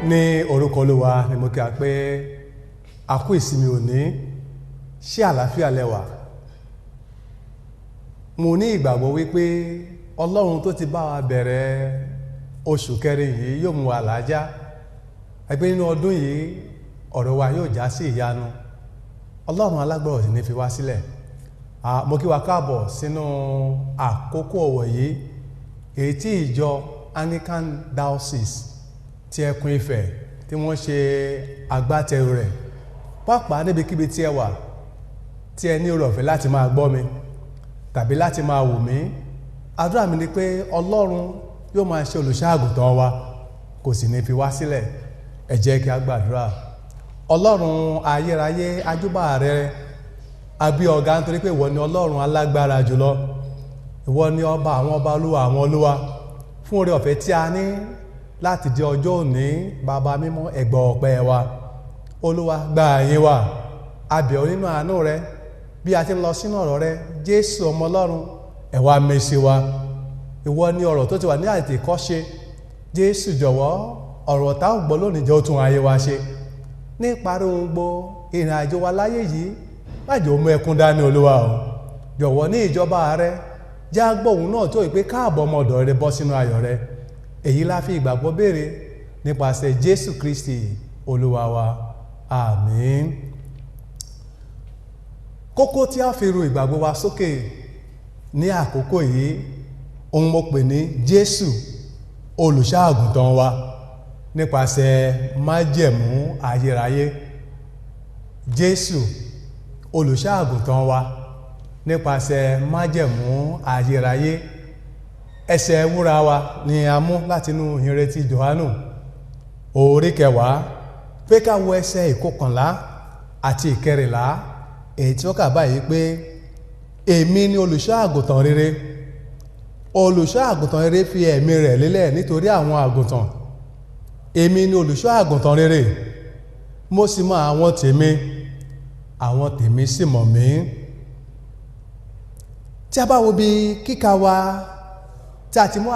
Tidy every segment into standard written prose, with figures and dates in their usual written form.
ní orúkọ Olúwa ni mo kí a pé a kú ìsinmi òní, ṣé àlàáfíà lẹ́wà. Mo ní ìgbàgbọ́ wípé Ọlọ́run tó ti bá wa bẹ̀rẹ̀ oṣù kẹrin yìí yóò mú wa làájá, ẹgbẹ́ nínú ọdún yìí ọ̀rọ̀ wa yóò já sí ìyanu. Ọlọ́run alágbára sì ní fi wá sílẹ̀. Mo kí wa káàbọ̀ sínú àkókò ọ̀wọ̀ yìí èyí tí ìjọ Anglican Diocese ti Ẹkùn Ifẹ̀ tí wọ́n ṣe agbátẹrù rẹ̀, pàápàá níbikíbi tí ẹ wà tí ẹ ní oore ọ̀fẹ́ láti máa gbọ́ mi tàbí láti máa wò mí. Àdúrà mi ni pé Ọlọ́run yóò máa ṣe olùṣọ́-àgùntàn wa, kò sì ní fi wá sílẹ̀. Ẹ jẹ́ kí a gbàdúrà. Ọlọ́run ayérayé, ajúbà rẹ, a gbé ọ̀gá nítorí pé ìwọ ni Ọlọ́run alágbára jùlọ. Ìwọ ni ọba àwọn ọba, olúwa àwọn olúwa. Fún oore ọ̀fẹ́ tí a ní láti di ọjọ́ òní, bàbá mímọ́, ẹ gbọ́ ọpẹ́ wa. Olúwa, gba ìyìn wa. A bẹ̀ ọ́ nínú àánú rẹ bí a ti ń lọ sínú ọ̀rọ̀ rẹ. Jésù ọmọ Ọlọ́run, ẹ wá mèsì wa. Ìwọ ni ọ̀rọ̀ tó ti wà ní àtètèkọ́ṣe. Jésù jọ̀wọ́, ọ̀rọ̀ tá ò gbọ́ lónìí jẹ́ ó tún ayé wa ṣe. Ní ìparí ohun gbogbo ìrìn àjò wa láyé yìí, má jẹ́ ó mú ẹkún dání Olúwa o. Jọ̀wọ́ ní ìjọba rẹ, jẹ́ á gbọ́ ohùn náà tó ìpè káàbọ̀ ọmọ ọ̀dọ̀ rẹ bọ́ sínú ayọ̀ rẹ. Èyí la fi ìgbàgbọ́ béèrè nípasẹ̀ Jésù Kristi Olúwa wa. Àmín. Kókó tí a fi ru ìgbàgbọ́ wa sókè ní àkókò yìí, ohun mo pè ní Jésù olùṣọ́-àgùntàn wa nípasẹ̀ májẹ̀mú ayérayé. Jésù olùṣọ́-àgùntàn wa nípasẹ̀ májẹ̀mú ayérayé. Ẹsẹ̀ wúrà wa ni a mú látinú ìhìnrere Jòhánù orí 10, pé ká wo ẹsẹ̀ 11 àti 14, èyí tí ó kà báyìí pé èmi ni olùṣọ́-àgùntàn rere. Olùṣọ́-àgùntàn rere fi ẹ̀mí rẹ̀ lélẹ̀ nítorí àwọn àgùntàn. Èmi ni olùṣọ́-àgùntàn rere, mo sì mọ àwọn tèmi, àwọn tèmi sì mọ̀ mí. Tí a bá wo bí kíkà wa tí a ti mú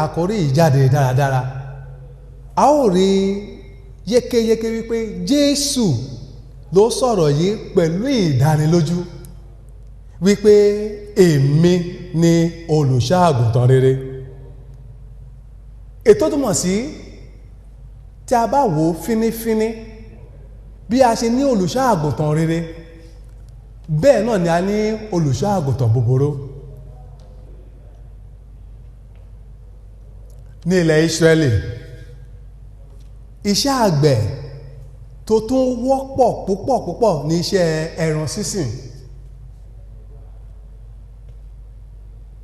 àkórí ìjáde dáradára, a ó rí yékéyéké wípé Jésù ló sọ̀rọ̀ yìí pẹ̀lú ìdánilójú wípé èmi ni olùṣọ́-àgùntàn rere. Ètò túmọ̀ sí, tí a bá wò fínífíní, bí a ṣe ní olùṣọ́-àgùntàn rere, bẹ́ẹ̀ náà ni a ní olùṣọ́-àgùntàn búburú. Ní ilẹ̀ Ísírẹ́lì, iṣẹ́ àgbẹ̀ tó tún wọ́pọ̀ púpọ̀ ní iṣẹ́ ẹran sísìn.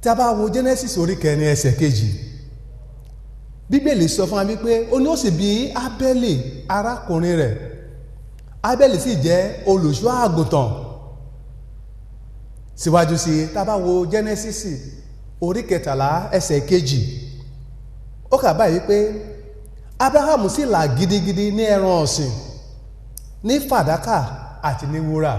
Tí a bá wo Genesis orí 4 ẹsẹ̀ 2, Bíbélì sọ fún wa wípé ó ní ó sì bí Ábẹ́lì arákùnrin rẹ̀. Ábẹ́lì sì jẹ́ olùṣọ́-àgùntàn. Síwájú sí, tá bá wo Genesis orí 13 ẹsẹ̀ 2, ó kà báyìí pé Ábráhámù sì là gidigidi ní ẹran ọ̀sìn, ní fàdákà àti ní wúrà.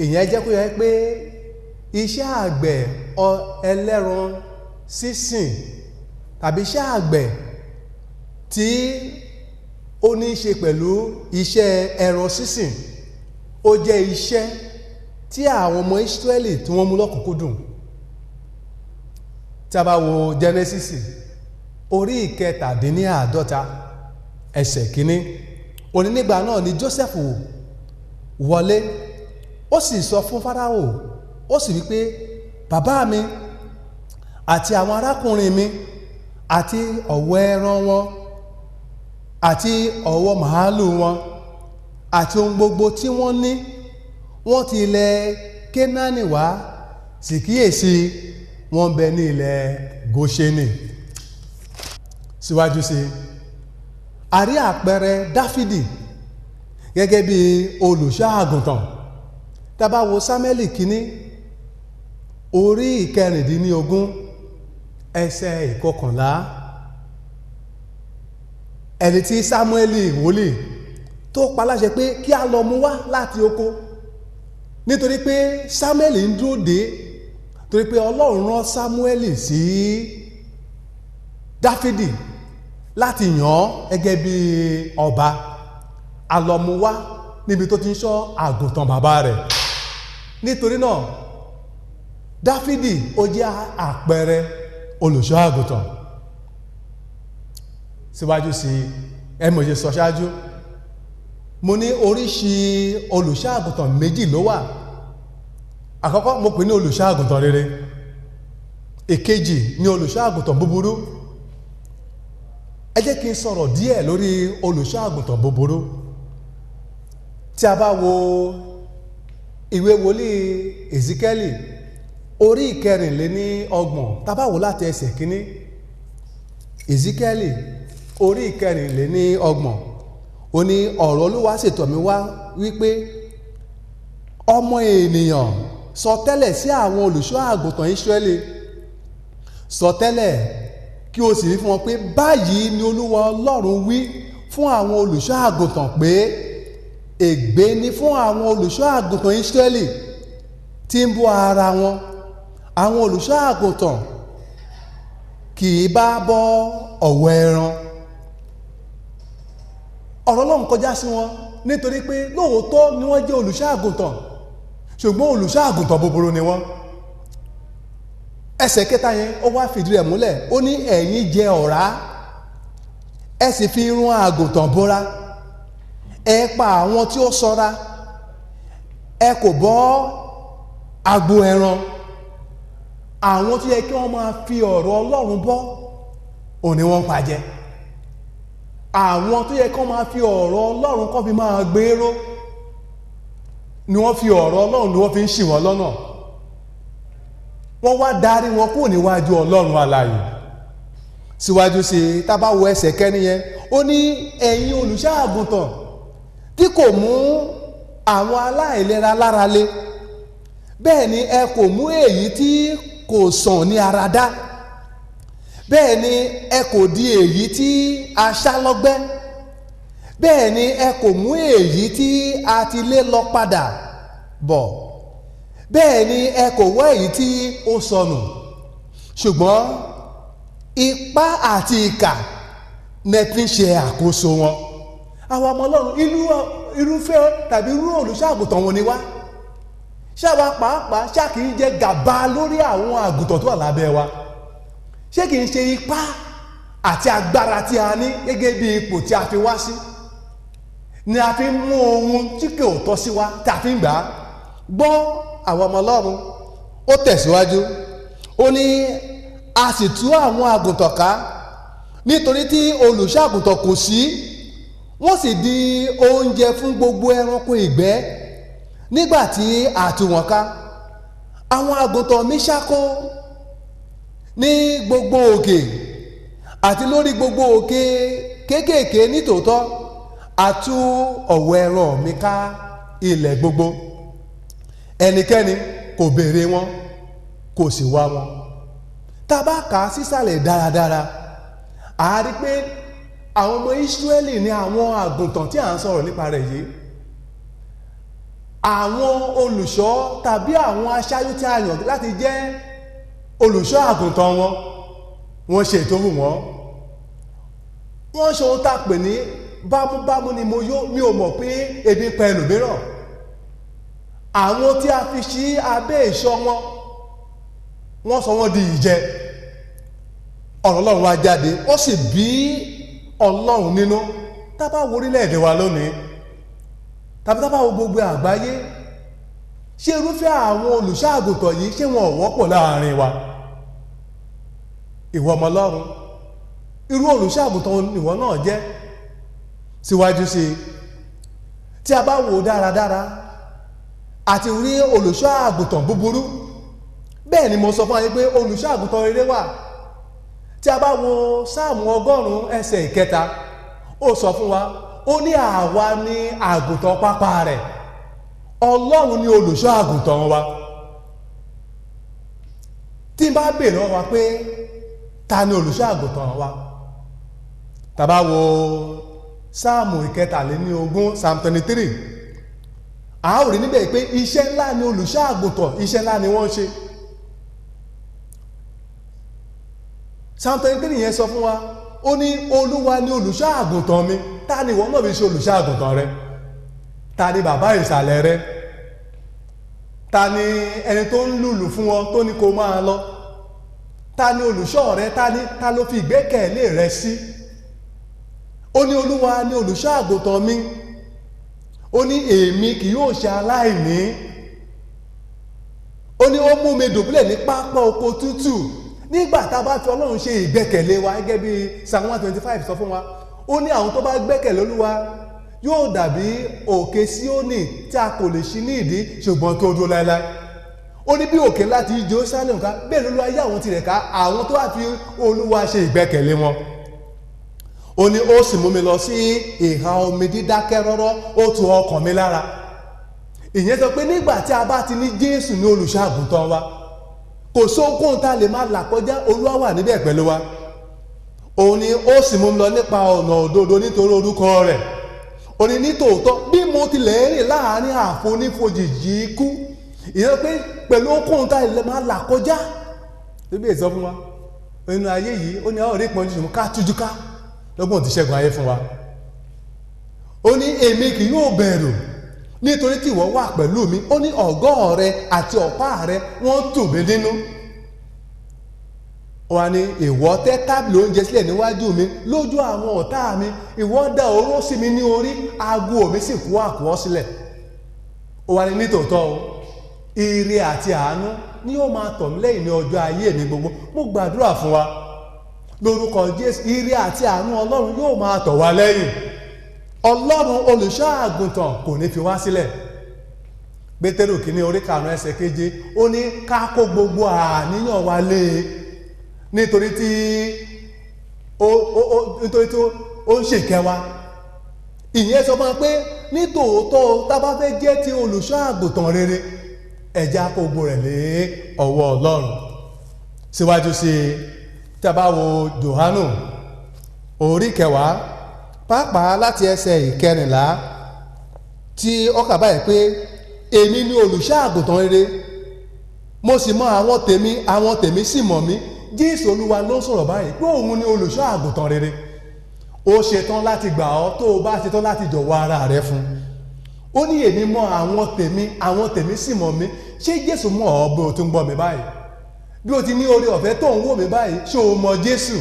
Ìyẹn jẹ́ kó yẹ pé iṣẹ́ àgbẹ̀ ẹlẹ́ran sísìn tàbí iṣẹ́ àgbẹ̀ tí ó ní í ṣe pẹ̀lú iṣẹ́ ẹran sísìn, ó jẹ́ iṣẹ́ tí àwọn ọmọ Ísírẹ́lì tí wọ́n mú lọ́kùnkúndùn. Tí a bá wo Genesis orí 17 ẹsẹ̀ 1, òní nígbà náà ni Jósẹ́fù wọlé, ó sì sọ fún Fáráò, ó sì wípé bàbá mi àti àwọn arákùnrin mi àti ọ̀wọ́ ẹran wọn àti ọ̀wọ́ màálù wọn àti ohun gbogbo tí wọ́n ní, wọ́n ti ilẹ̀ Kénáánì wá, sì kíyèsí wọ́n bẹ ní ilẹ̀ Góṣẹ́nì. Síwájú sí, a rí àpẹẹrẹ Dáfídì gẹ́gẹ́ bí olùṣọ́-àgùntàn. Tá bá wo Sámúẹ́lì kínní orí 19 ẹsẹ̀ 11, ẹni tí Sámúẹ́lì wòlíì tó paláṣẹ pé kí a lọ mú wá láti oko, nítorí pé Sámúẹ́lì ń dúró dè, torí pé Ọlọ́run rán Sámúẹ́lì sí Dáfídì láti yàn án gẹ́gẹ́ bí ọba, a lọ mú wá níbi tó ti ń ṣọ́ àgùntàn bàbá rẹ̀. Nítorí náà Dáfídì ó jẹ́ àpẹẹrẹ olùṣọ́ àgùntàn. Síwájú sí mo ṣe sọ ṣáájú, mo ní oríṣi olùṣọ́ àgùntàn méjì ló wà. Àkọ́kọ́ mo pè ní olùṣọ́ àgùntàn rere, èkejì ní olùṣọ́ àgùntàn búburú. Ẹ jẹ́ kí n sọ̀rọ̀ díẹ̀ lórí olùṣọ́ àgùntàn búburú. Tí a bá wo ìwé wòlíì Èzíkẹ́lì orí 24, tá bá wò láti ẹsẹ̀ kínní, Èzíkẹ́lì orí 24, ó ní ọ̀rọ̀ Olúwa sì tọ̀ mí wá wípé, ọmọ ènìyàn, sọ tẹ́lẹ̀ sí àwọn olùṣọ́ àgùntàn Ísírẹ́lì, sọ tẹ́lẹ̀ kí o sì wí fún wọn pé, báyìí ni Olúwa Ọlọ́run wí fún àwọn olùṣọ́ àgùntàn pé, ègbé ni fún àwọn olùṣọ́ àgùntàn Ísírẹ́lì tí ń bọ́ ara wọn. Àwọn olùṣọ́ àgùntàn kì í bá bọ́ ọ̀wọ́ ẹran. Ọ̀rọ̀ Ọlọ́run kọjá sí wọn nítorí pé lóòótọ́ ni wọ́n jẹ́ olùṣọ́ àgùntàn, ṣùgbọ́n olùṣọ́ àgùntàn búburú ni wọ́n. Ẹsẹ̀ kẹta yẹn ó wá fìdí rẹ̀ múlẹ̀, ó ní ẹ̀yin jẹ ọ̀rá, ẹ sì fi irun àgùntàn bóra, ẹ pa àwọn tí ó ṣọ́ra, ẹ kò bọ́ agbo ẹran. Àwọn tó yẹ kí wọ́n máa fi ọ̀rọ̀ Ọlọ́run bọ́, òní wọ́n ń pàjẹ́. Àwọn tó yẹ kí wọ́n máa fi ọ̀rọ̀ Ọlọ́run kọ́ fi máa gbèrò, ni wọ́n fi ọ̀rọ̀ Ọlọ́run ni wọ́n fi ń ṣì wọ́n lọ́nà. Wọ́n wá darí wọn kúrò níwájú Ọlọ́run alààyè. Síwájú sí tá bá wo ẹsẹ̀ kẹ́ni yẹn, ó ní ẹ̀yin olùṣọ́ àgùntàn tí kò mú àwọn aláìlera lára le, bẹ́ẹ̀ ni ẹ kò mú èyí tí kò sàn ní ara dá, bẹ́ẹ̀ ni ẹ kò di èyí tí a ṣá lọ́gbẹ́, bẹ́ẹ̀ ni ẹ kò mú èyí tí a ti lé lọ padà bọ̀, bẹ́ẹ̀ ni ẹ kò wọ́ èyí tí ó sọnù, ṣùgbọ́n ipá àti ìkà ní ẹ fi ń ṣe àkóso wọn. Àwọn ọmọ Ọlọ́run, irúfẹ́ tàbí irú olùṣọ́ àgùntàn wọn ni wá. Ṣé àwa pàápàá ṣá kìí jẹ gàba lórí àwọn àgùntàn tó wà lábẹ́ wa? Ṣé kìí ṣe ipá àti agbára tí a ní gẹ́gẹ́ bí ipò tí a fi wá sí ni a fi ń mú ohun tí kò tọ́ sí wa tí a fi ń gbà á? Gbọ́ àwọn ọmọ Ọlọ́run, ó tẹ̀síwájú, ó ní a sì tú àwọn àgùntàn ká nítorí tí olùṣọ́ àgùntàn kò sí, wọ́n sì di oúnjẹ fún gbogbo ẹranko ìgbẹ́. Nígbàtí a tú wọn ká, àwọn àgùntàn mi ṣáko ní gbogbo òkè àti lórí gbogbo òkè kéékèèké. Nítòótọ́ a tú ọ̀wọ́ ẹran mi ká ilẹ̀ gbogbo, ẹnikẹ́ni kò béèrè wọn, kò sì wá wọn. Tá bá kà á sísàlẹ̀ dáradára, a rí pé àwọn ọmọ Ísírẹ́lì ni àwọn àgùntàn tí a ń sọ̀rọ̀ nípa rẹ̀ yìí. Àwọn olùṣọ́ tàbí àwọn aṣáájú tí a yàn láti jẹ́ olùṣọ́ àgùntàn wọn, wọ́n ṣe ètò wù wọ́n. Wọ́n ṣe ohun tá a pè ní bámúbámú ni mi ò mọ̀ pé ebi pa ẹlòmíràn. Àwọn tí a fi sí abẹ́ ìṣọ́ wọn, wọ́n sọ wọ́n di ìjẹ. Ọ̀rọ̀ Ọlọ́run wá jáde, ó sì bí Ọlọ́run nínú. Tá bá wo orílẹ̀-èdè wa lónìí, tàbí tá bá wo gbogbo àgbáyé, ṣé irúfẹ́ àwọn olùṣọ́ àgùntàn yìí ṣé wọn ò wọ́pọ̀ láàrin wa? Ìwọ ọmọ Ọlọ́run, irú olùṣọ́ àgùntàn ìwọ náà jẹ́. Síwájú sí tí a bá wò dáradára, àti rí olùṣọ́ àgùntàn búburú, bẹ́ẹ̀ ni mo sọ fún ayé pé olùṣọ́ àgùntàn rere wà. Tí a bá wo Sáàmù 100 ẹsẹ̀ 3, ó sọ fún wa, ó ní àwa ni àgùntàn pápá rẹ̀, Ọlọ́run ni olùṣọ́ àgùntàn wa. Tí n bá bèèrè lọ́wọ́ wa pé ta ni olùṣọ́ àgùntàn wa, tá bá wo Sáàmù 23, Psalm 23, a ó rí níbẹ̀ pé iṣẹ́ ńlá ni olùṣọ́ àgùntàn, iṣẹ́ ńlá ni wọ́n ṣe. Psalm 23 yẹn sọ fún wa, ó ní Olúwa ni olùṣọ́ àgùntàn mi. Ta ni ìwọ náà fi ṣe olùṣọ́ àgùntàn rẹ? Ta ni bàbá ìsàlẹ̀ rẹ? Ta ni ẹni tó ń lùlù fún ọ tó ní kó máa lọ? Ta ni olùṣọ́ rẹ? Ta ló fi ìgbẹ́kẹ̀lé rẹ sí? Ó ní Olúwa ni olùṣọ́ àgùntàn mi. Ó ní èmi kì yóò ṣe aláìní. Ó ní ó mú mi dùbúlẹ̀ ní pápá oko tútù. Nígbà tá a bá fi Ọlọ́run ṣe ìgbẹ́kẹ̀lé wa gẹ́gẹ́ bí Psalm 125 sọ fún wa, ó ní àwọn tó bá gbẹ́kẹ̀lé Olúwa yóò dàbí òkè Síónì tí a kò lè ṣí ní ìdí ṣùgbọ́n tó dúró láéláé. Ó ní bí òkè láti Jerusalem ká bẹ́ẹ̀ l'Olúwa yí àwọn tirẹ̀ ká àwọn tó bá fi Olúwa ṣe ìgbẹ́kẹ̀lé wọn. Ó ní ó sì mú mi lọ sí ìhà omi dídákẹ́ rọ́rọ́, ó tu ọkàn mi lára. Ìyẹn sọ pé nígbà tí a bá ti ní Jésù ní olùṣọ́ àgùntàn wa, kò sóhunkóhun tá a lè máa là kọjá, Olúwa wà níbẹ̀ pẹ̀lú wa. Ó ní ó sì mú mi lọ nípa ọ̀nà òdodo nítorí orúkọ rẹ̀. Ó ní nítòótọ́ bí mo tilẹ̀ rìn láàárín àfonífojìjì ikú, ìyẹn pé pẹ̀lú ohunkóhun tá a lè máa là kọjá. Bíbélì sọ fún wa nínú ayé yìí, ó ní a ó rí ìpọ́njú ṣùgbọ́n ká tújú ká lọ́gbọ̀n ti ṣẹ́gun ayé fún wa. Ó ní èmi kì yóò bẹ̀rù nítorí tí ìwọ wà pẹ̀lú mi. Ó ní ọ̀gọ́ rẹ àti ọ̀pá rẹ wọ́n tù mí nínú. Ó wá ní ìwọ tẹ́ tábìlì oúnjẹ sílẹ̀ níwájú mi lójú àwọn ọ̀tá mi, ìwọ dà òróró sí mi ní orí, ago mi sì kú àkúọ́ sílẹ̀. Ó wá ní nítòótọ́ o, ire àti àánú ni yóò máa tọ̀ mí lẹ́yìn ní ọjọ́ ayé mi gbogbo. Mo gbàdúrà fún wa lórúkọ Jésù, ire àti àánú Ọlọ́run yóò máa tọ̀ wá lẹ́yìn. Ọlọ́run olùṣọ́ àgùntàn kò ní fi wá sílẹ̀. Pétérù kìíní orí 5:7 ó ní ká kó gbogbo àníyàn wa lé e nítorí tí ó ń ṣèkẹ́ wa. Ìyẹn sọ fún wa pé nítòótọ́ tá bá fẹ́ jẹ́ ti olùṣọ́ àgùntàn rere, ẹ̀já kó gbogbo rẹ̀ lé ọwọ́ Ọlọ́run. Síwájú sí i, tí a bá wo Jòhánù orí 10 pàápàá láti ẹsẹ̀ 14 tí ó kà báyìí pé èmi ni olùṣọ́ àgùntàn rere, mo sì mọ àwọn tèmi sì mọ̀ mí. Jésù Olúwa ló sọ̀rọ̀ báyìí pé òun ni olùṣọ́ àgùntàn rere. Ó ṣetán láti gbà ọ́ tó o bá ṣetán láti jọ̀wọ́ ara rẹ fún. Ó ní èmi mọ àwọn tèmi sì mọ̀ mí. Ṣé Jésù mọ̀ ọ́ bí o tún gbọ́ mi báyìí? Bí o ti ní oore ọ̀fẹ́ tó ń wò mí báyìí, ṣé o mọ Jésù?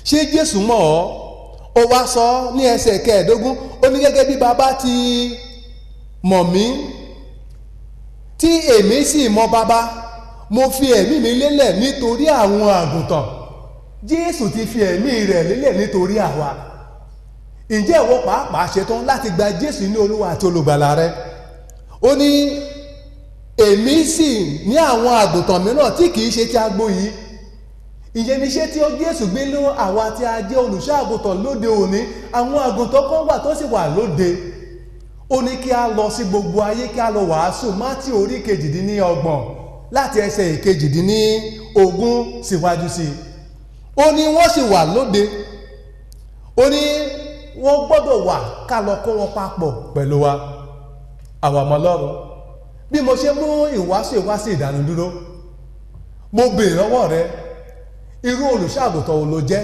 Ṣé Jésù mọ̀ ọ́? Ó wá sọ ní ẹsẹ̀ 15, ó ní gẹ́gẹ́ bí bàbá ti mọ̀ mí tí èmi sì mọ bàbá, mo fi ẹ̀mí mi lélẹ̀ nítorí àwọn àgùntàn. Jésù ti fi ẹ̀mí rẹ̀ lélẹ̀ nítorí àwa. Ǹjẹ́ ìwọ pàápàá ṣetán láti gba Jésù ní Olúwa àti olùgbàlà rẹ? Ó ní èmi sì ní àwọn àgùntàn mìíràn tí kìí ṣe ti agbo yìí. Ìyẹn ni iṣẹ́ tí Jésù gbé lé àwa tí a jẹ́ olùṣọ́ àgùntàn lóde òní. Àwọn àgùntàn kan wà tó sì wà lóde. Ó ní kí a lọ sí gbogbo ayé kí a lọ wàásù. Mátíù orí 28 láti ẹsẹ̀ 18 síwájú sí i. Ó ní wọ́n sì wà lóde. Ó ní wọ́n gbọ́dọ̀ wà ká lọ kó wọn papọ̀ pẹ̀lú wa. Àwa ọmọ Ọlọ́run, bí mo ṣe mú ìwáṣẹ̀ ìdánudúró, mo béèrè lọ́wọ́ rẹ, irú olùṣọ́ àgùntàn wo lo jẹ́?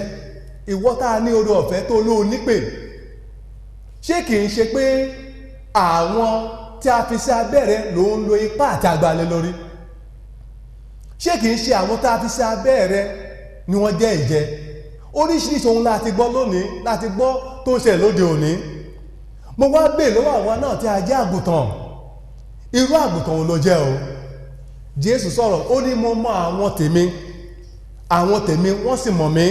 Ìwọ tá a ní oore ọ̀fẹ́ tó ló nípè. Ṣé kìí ṣe pé àwọn tí a fi sí abẹ́rẹ́ ló ń lo ipá àti agbára lórí? Ṣé kìí ṣe àwọn tá a fi sí abẹ́rẹ́ ni wọ́n jẹ́ ìjẹ? Oríṣiríṣi ohun láti gbọ́ lónìí, láti gbọ́ tó ń ṣẹlẹ̀ lóde òní. Mo wá béèrè lọ́wọ́ àwọn náà tí a jẹ́ àgùntàn, irú àgùntàn wo lo jẹ́ o? Jésù sọ̀rọ̀, ó ní mo mọ àwọn tèmi wọ́n sì mọ̀ mí.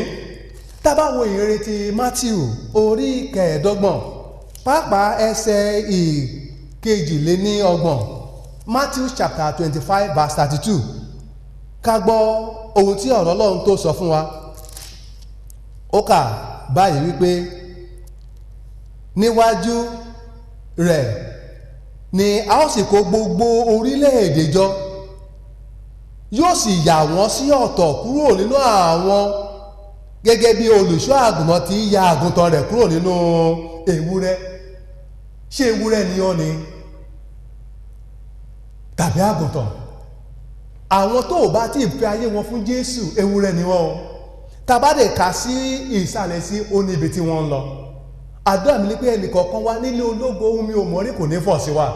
Tá bá wo ìhìnrere ti Mátíù orí 15 pàápàá ẹsẹ̀ 22, Matthew chapter 25:32, ká gbọ́ ohun tí ọ̀rọ̀ Ọlọ́run tó sọ fún wa. Ó kà báyìí wípé níwájú rẹ̀ ni a ó sì kó gbogbo orílẹ̀-èdè jọ, yóò sì yà wọ́n sí ọ̀tọ̀ kúrò nínú àwọn gẹ́gẹ́ bí olùṣọ́ àgùntàn ti ya àgùntàn rẹ̀ kúrò nínú ewúrẹ́. Ṣé ewúrẹ́ ni ọ́ ni tàbí àgùntàn? Àwọn tó bá ti fi ayé wọn fún Jésù, ewúrẹ́ ni wọ́n o. tabade kà sí ìsàlẹ̀ sí oní ibi tí wọ́n ń lọ. Àdúrà mi ni pé ẹnìkọ̀ọ̀kan wa nílé ológo ohun mi ò mọ̀ rí kò ní fọ̀ sí wa.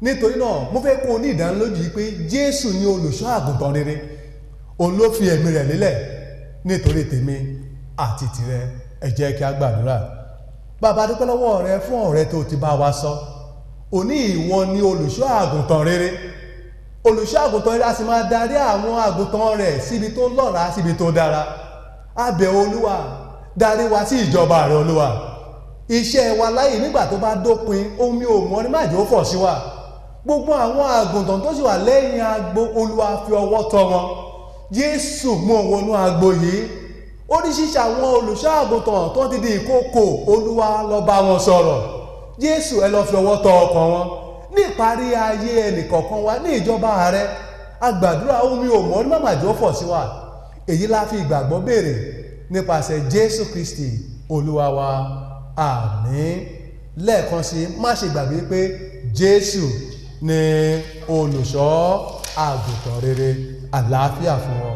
Nítorí náà mo fẹ́ kó o ní ìdánilójú yìí pé Jésù ni olùṣọ́ àgùntàn rere. Òun ló fi ẹ̀mí rẹ̀ lélẹ̀ nítorí tèmi àti tìrẹ. Ẹ jẹ́ kí a gbàdúrà. Bàbá dúpẹ́ lọ́wọ́ rẹ fún ọ̀rẹ́ tó ti bá wa sọ. Òní ìwọ ni olùṣọ́ àgùntàn rere. Olùṣọ́ àgùntàn rere a sì máa darí àwọn àgùntàn rẹ̀ síbi tó lọ́ràá, síbi tó dára. A bẹ̀ Olúwa, darí wa sí ìjọba rẹ Olúwa. Iṣẹ́ wa láyè nígbà tó bá dópin, omi ò mọ́ ní má jẹ́ ó fọ̀ sí wa. Gbogbo àwọn àgùntàn tó sì wà lẹ́yìn agbo, Olúwa fi ọwọ́ tọ́ wọn. Jésù mú wọn wọnú agbo yìí. Oríṣiríṣi àwọn olùṣọ́ àgùntàn tó ti di ìkókò, Olúwa lọ bá wọn sọ̀rọ̀. Jésù ẹ lọ fi ọwọ́ tọ́ ọkàn wọn. Ní ìparí ayé ẹnìkọ̀ọ̀kan wa ní ìjọba rẹ, a gbàdúrà omi ò mọ́ ní má má jẹ́ ó fọ̀ sí wa. Èyí la fi ìgbàgbọ́ béèrè nípasẹ̀ Jésù Kristi Olúwa wa. Àmín. Lẹ́ẹ̀kan sí, má ṣe gbàgbé pé Jésù ni olùṣọ́ àgùntàn rere. Àlàáfíà fún ọ.